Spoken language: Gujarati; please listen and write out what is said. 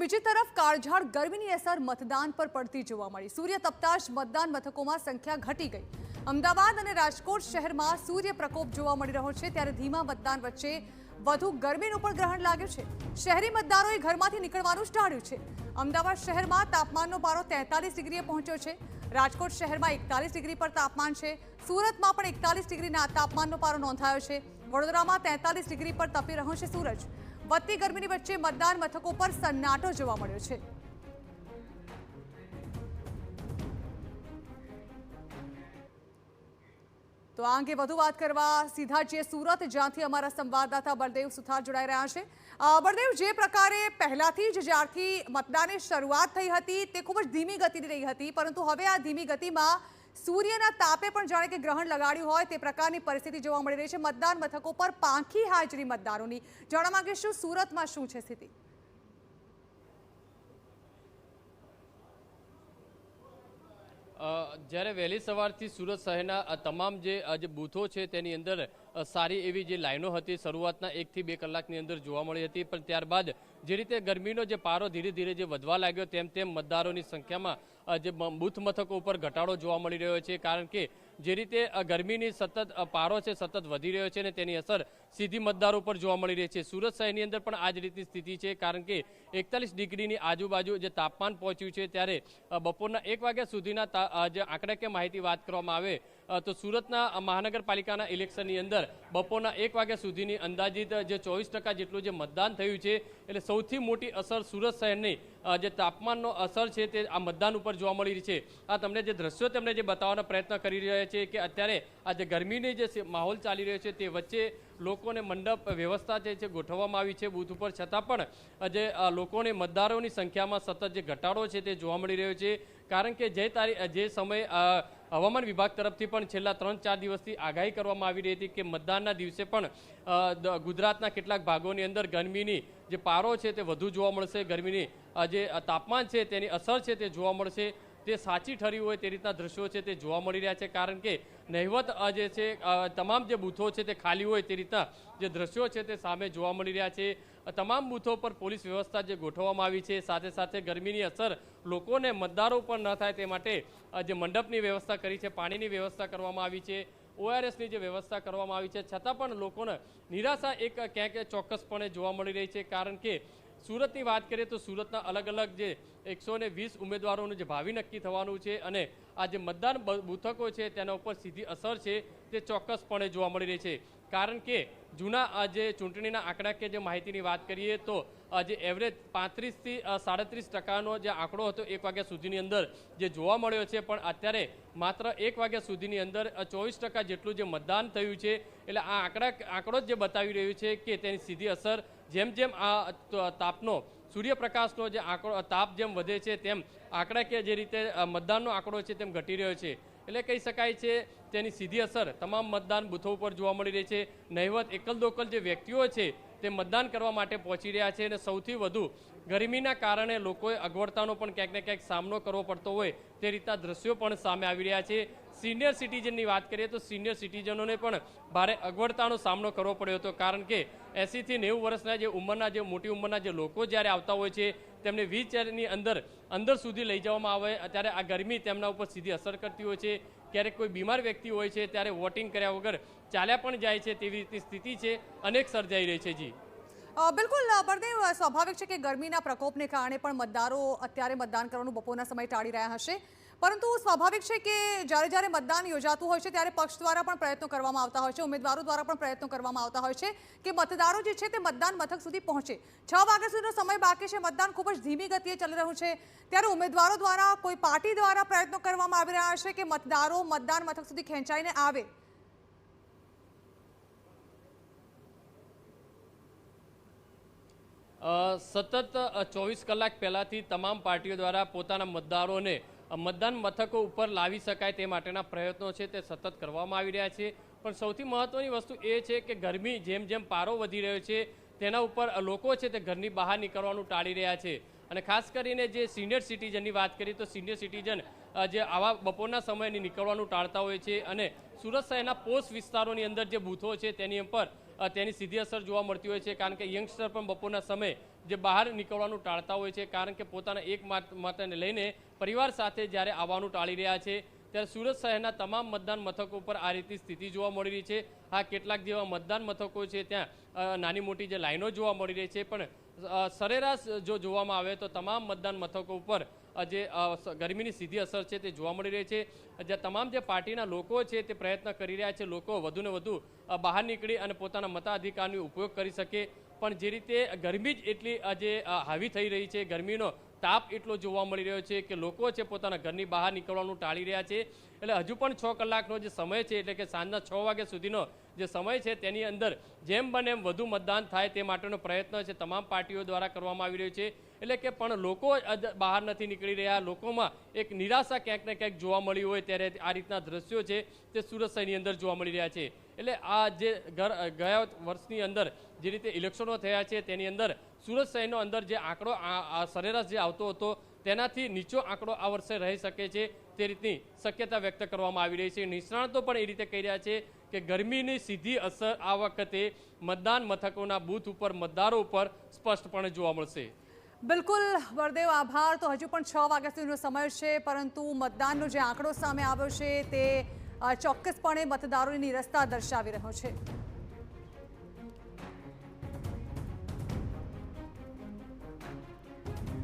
બીજી તરફ કાળઝાળ ગરમીની અસર મતદાન પર પડતી જોવા મળી। સૂર્ય તપતા જ મતદાન મથકોમાં સંખ્યા ઘટી ગઈ। અમદાવાદ અને રાજકોટ શહેરમાં સૂર્ય પ્રકોપ જોવા મળી રહ્યો છે, ત્યારે ધીમા મતદાન વચ્ચે વધુ ગરમીનું પણ ગ્રહણ લાગ્યું છે। શહેરી મતદારોએ ઘરમાંથી નીકળવાનું ટાળ્યું છે। અમદાવાદ શહેરમાં તાપમાનનો પારો 43 ડિગ્રીએ પહોંચ્યો છે। રાજકોટ શહેરમાં 41 ડિગ્રી પર તાપમાન છે। સુરતમાં પણ 41 ડિગ્રીના તાપમાનનો પારો નોંધાયો છે। વડોદરામાં 43 ડિગ્રી પર તપી રહ્યો છે સૂરજ। વધતી ગરમીની વચ્ચે મતદાન મથકો પર સન્નાટો જોવા મળ્યો છે। તો આ અંગે વધુ વાત કરવા સીધા જે સુરત, જ્યાંથી અમારા સંવાદદાતા બળદેવ સુથાર જોડાઈ રહ્યા છે। બળદેવ, જે પ્રકારે પહેલાથી જ જ્યારથી મતદાનની શરૂઆત થઈ હતી તે ખૂબ જ ધીમી ગતિની રહી હતી, પરંતુ હવે આ ધીમી ગતિમાં સૂર્યના તાપે પણ જાણે કે ગ્રહણ લગાડ્યું હોય તે પ્રકારની પરિસ્થિતિ જોવા મળી રહી છે। મતદાન મથકો પર પાંખી હાજરી મતદારોની જાણવા માંગીશું, સુરતમાં શું છે સ્થિતિ? જ્યારે વહેલી સવારથી સુરત શહેરના તમામ જે બૂથો છે તેની અંદર સારી એવી જે લાઈનો હતી શરૂઆતના 1 થી 2 કલાકની અંદર જોવા મળી હતી, પણ ત્યારબાદ જે રીતે ગરમીનો જે પારો ધીરે ધીરે જે વધવા લાગ્યો તેમ તેમ મતદારોની સંખ્યામાં જે બૂથ મથકો ઉપર ઘટાડો જોવા મળી રહ્યો છે। કારણ કે જે રીતે ગરમીની સતત પારો છે સતત વધી રહ્યો છે અને તેની અસર સીધી મતદારો પર જોવા મળી રહી છે। સુરત શહેરની અંદર પણ આ જ રીતની સ્થિતિ છે, કારણ કે 41 ડિગ્રીની આજુબાજુ જે તાપમાન પહોંચ્યું છે, ત્યારે બપોરના 1 વાગ્યા સુધીના જે આંકડાકીય માહિતી વાત કરવામાં આવે તો સુરતના મહાનગરપાલિકાના ઇલેક્શનની અંદર બપોરના 1 વાગ્યા સુધીની અંદાજિત જે 24% જેટલું જે મતદાન થયું છે, એટલે સૌથી મોટી અસર સુરત શહેરની જે તાપમાનનો અસર છે તે આ મતદાન ઉપર જોવા મળી રહી છે। આ તમને જે દ્રશ્યો તમને જે બતાવવાનો પ્રયત્ન કરી રહ્યા છે કે અત્યારે આ જે ગરમીની જે માહોલ ચાલી રહ્યો છે તે વચ્ચે લોકોને મંડપ વ્યવસ્થા છે ગોઠવવામાં આવી છે બૂથ ઉપર, છતાં પણ જે લોકોને મતદારોની સંખ્યામાં સતત જે ઘટાડો છે તે જોવા મળી રહ્યો છે। કારણ કે જે સમય હવામાન વિભાગ તરફથી પણ છેલ્લા 3-4 દિવસથી આગાહી કરવામાં આવી રહી હતી કે મતદાનના દિવસે પણ ગુજરાતના કેટલાક ભાગોની અંદર ગરમીની જે પારો છે તે વધુ જોવા મળશે, ગરમીની જે તાપમાન છે તેની અસર છે તે જોવા મળશે, તે સાચી ઠરી હોય તે રીતના દ્રશ્યો છે તે જોવા મળી રહ્યા છે। કારણ કે નહિવત જે છે તમામ જે બૂથો છે તે ખાલી હોય તે રીતના જે દ્રશ્યો છે તે સામે જોવા મળી રહ્યા છે। તમામ બૂથો પર પોલીસ વ્યવસ્થા જે ગોઠવવામાં આવી છે, સાથે સાથે ગરમીની અસર લોકોને મતદારો પર ન થાય તે માટે જે મંડપની વ્યવસ્થા કરી છે, પાણીની વ્યવસ્થા કરવામાં આવી છે, ORSની જે વ્યવસ્થા કરવામાં આવી છે, છતાં પણ લોકોને નિરાશા ક્યાંક ચોક્કસપણે જોવા મળી રહી છે। કારણ કે સુરતની વાત કરીએ તો સુરતના અલગ અલગ જે 120 ઉમેદવારોનું જે ભાવિ નક્કી થવાનું છે અને આ જે મતદાન બૂથકો છે તેના ઉપર સીધી અસર છે તે ચોક્કસપણે જોવા મળી રહી છે। કારણ કે જૂના જે ચૂંટણીના આંકડાકીય જે માહિતીની વાત કરીએ તો જે એવરેજ 35 થી 37% જે આંકડો હતો 1 વાગ્યા સુધીની અંદર જે જોવા મળ્યો છે, પણ અત્યારે માત્ર 1 વાગ્યા સુધીની અંદર 24% જેટલું જે મતદાન થયું છે। એટલે આ આંકડો જે બતાવી રહ્યું છે કે તેની સીધી અસર જેમ જેમ આ તાપનો સૂર્યપ્રકાશનો જે તાપ જેમ વધે છે તેમ આંકડાકીય જે રીતે મતદાનનો આંકડો છે તેમ ઘટી રહ્યો છે। એટલે કહી શકાય છે તેની સીધી અસર તમામ મતદાન બૂથો ઉપર જોવા મળી રહી છે। નહિવત એકલ દોકલ જે વ્યક્તિઓ છે તે મતદાન કરવા માટે પહોંચી રહ્યા છે અને સૌથી વધુ ગરમીના કારણે લોકોએ અગવડતાનો પણ ક્યાંક ને ક્યાંક સામનો કરવો પડતો હોય તે રીતના દ્રશ્યો પણ સામે આવી રહ્યા છે। સિનિયર સિટીઝનની વાત કરીએ તો સિનિયર સિટીઝનોને પણ ભારે અગવડતાનો સામનો કરવો પડ્યો હતો, કારણ કે 80 થી 90 વર્ષના જે ઉંમરના જે મોટી ઉંમરના જે લોકો જ્યારે આવતા હોય છે તેમને વ્હીલચેરની અંદર સુધી લઈ જવામાં આવે ત્યારે આ ગરમી તેમના ઉપર સીધી અસર કરતી હોય છે। ક્યારેક કોઈ બીમાર વ્યક્તિ હોય છે ત્યારે વોટિંગ કર્યા વગર ચાલ્યા પણ જાય છે તેવી રીતની સ્થિતિ છે અનેક સર્જાઈ રહી છે। જી બિલકુલ બળદેવ, સ્વાભાવિક છે કે ગરમીના પ્રકોપને કારણે પણ મતદારો અત્યારે મતદાન કરવાનું બપોરના સમય ટાળી રહ્યા હશે, પરંતુ સ્વાભાવિક છે કે જ્યારે જ્યારે મતદાન યોજાતું હોય છે ત્યારે પક્ષ દ્વારા પણ પ્રયત્નો કરવામાં આવતા હોય છે, ઉમેદવારો દ્વારા પણ પ્રયત્નો કરવામાં આવતા હોય છે કે મતદારો જે છે તે મતદાન મથક સુધી પહોંચે। 6 વાગ્યા સુધીનો સમય બાકી છે, મતદાન ખૂબ જ ધીમી ગતિએ ચાલી રહ્યું છે, ત્યારે ઉમેદવારો દ્વારા કોઈ પાર્ટી દ્વારા પ્રયત્નો કરવામાં આવી રહ્યા છે કે મતદારો મતદાન મથક સુધી ખેંચાઈને આવે? સતત 24 કલાક પહેલાથી તમામ પાર્ટીઓ દ્વારા પોતાના મતદારોને મતદાન મથકો ઉપર લાવી શકાય તે માટેના પ્રયત્નો છે તે સતત કરવામાં આવી રહ્યા છે। પણ સૌથી મહત્વની વસ્તુ એ છે કે ગરમી જેમ જેમ પારો વધી રહ્યો છે તેના ઉપર લોકો છે તે ઘરની બહાર નીકળવાનું ટાળી રહ્યા છે। અને ખાસ કરીને જે સિનિયર સિટીઝનની વાત કરીએ તો સિનિયર સિટીઝન જે આવા બપોરના સમયે નીકળવાનું ટાળતા હોય છે અને સુરત શહેરના પોસ્ટ વિસ્તારોની અંદર જે બૂથો છે તેની ઉપર તેની સીધી અસર જોવા મળતી હોય છે, કારણ કે યંગસ્ટર પણ બપોરના સમયે જે બહાર નીકળવાનું ટાળતા હોય છે, કારણ કે પોતાના એક માતાને લઈને પરિવાર સાથે જ્યારે આવવાનું ટાળી રહ્યા છે। ત્યારે સુરત શહેરના તમામ મતદાન મથકો પર આ રીતની સ્થિતિ જોવા મળી રહી છે। હા, કેટલાક જેવા મતદાન મથકો છે ત્યાં નાની મોટી જે લાઈનો જોવા મળી રહી છે, પણ સરેરાશ જો જોવામાં આવે તો તમામ મતદાન મથકો ઉપર જે ગરમીની સીધી અસર છે તે જોવા મળી રહી છે। જ્યાં તમામ જે પાર્ટીના લોકો છે તે પ્રયત્ન કરી રહ્યા છે લોકો વધુને વધુ બહાર નીકળી અને પોતાના મતાધિકારનો ઉપયોગ કરી શકે, પણ જે રીતે ગરમી જ એટલી જે હાવી થઈ રહી છે, ગરમીનો તાપ એટલો જોવા મળી રહ્યો છે કે લોકો છે પોતાના ઘરની બહાર નીકળવાનું ટાળી રહ્યા છે। એટલે હજુ પણ 6 કલાકનો જે સમય છે, એટલે કે સાંજના 6 વાગ્યા સુધીનો જે સમય છે તેની અંદર જેમ બને એમ વધુ મતદાન થાય તે માટેનો પ્રયત્ન છે તમામ પાર્ટીઓ દ્વારા કરવામાં આવી રહ્યો છે। એટલે કે પણ લોકો બહાર નથી નીકળી રહ્યા, લોકોમાં એક નિરાશા ક્યાંક ને ક્યાંક જોવા મળી હોય ત્યારે આ રીતના દ્રશ્યો છે તે સુરત શહેરની અંદર જોવા મળી રહ્યા છે। એટલે આ જે ગયા વર્ષની અંદર જે રીતે ઇલેક્શનો થયા છે તેની અંદર સુરત શહેરનો અંદર જે આંકડો સરેરાશ જે આવતો હતો તેનાથી નીચો આંકડો આ વર્ષે રહી શકે છે તે રીતની શક્યતા વ્યક્ત કરવામાં આવી રહી છે। નિષ્ણાતો પણ એ રીતે કહી રહ્યા છે કે ગરમીની સીધી અસર આ વખતે મતદાન મથકોના બૂથ ઉપર મતદારો ઉપર સ્પષ્ટપણે જોવા મળશે। બિલકુલ વરદેવ, આભાર। તો હજુ પણ 6 વાગ્યા સુધીનો સમય છે, પરંતુ મતદાનનો જે આંકડો સામે આવ્યો છે તે ચોક્કસપણે મતદારોની નિરસતા દર્શાવી રહ્યો છે।